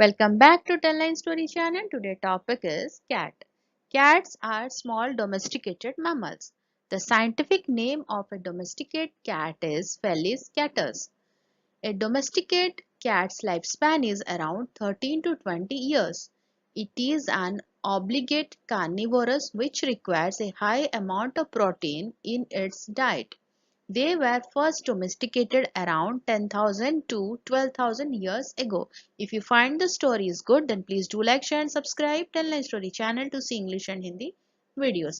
Welcome back to 10 Line Story Channel. Today topic is cat. Cats are small domesticated mammals. The scientific name of a domesticated cat is Felis catus. A domesticated cat's lifespan is around 13 to 20 years. It is an obligate carnivorous which requires a high amount of protein in its diet. They were first domesticated around 10,000 to 12,000 years ago. If you find the story is good, then please do like, share and subscribe 10 Line Story channel to see English and Hindi videos.